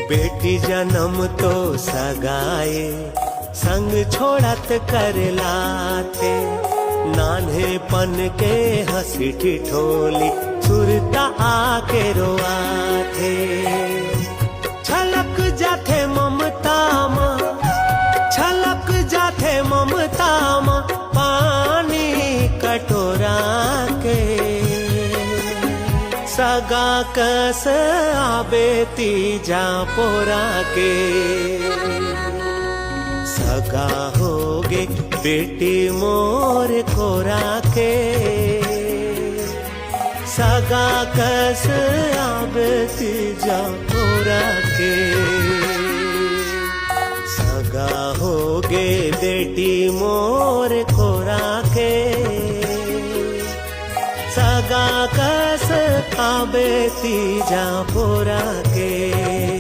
बेटी जन्म तो सगाए संग छोड़त करला थे। नान्हेपन के हंसी ठिठोली सुरता आके रोआ थे। छलक जाथे ममता माँ, छलक जाथे ममता माँ पानी कटोरा के। सगा कस आबे तीजा पोरा के। सगा होगे बेटी मोर कोरा के। सगा कस आबे तीजा पोरा के। सगा होगे बेटी मोर कोरा के। सगा कस आबे तीजा पोरा के।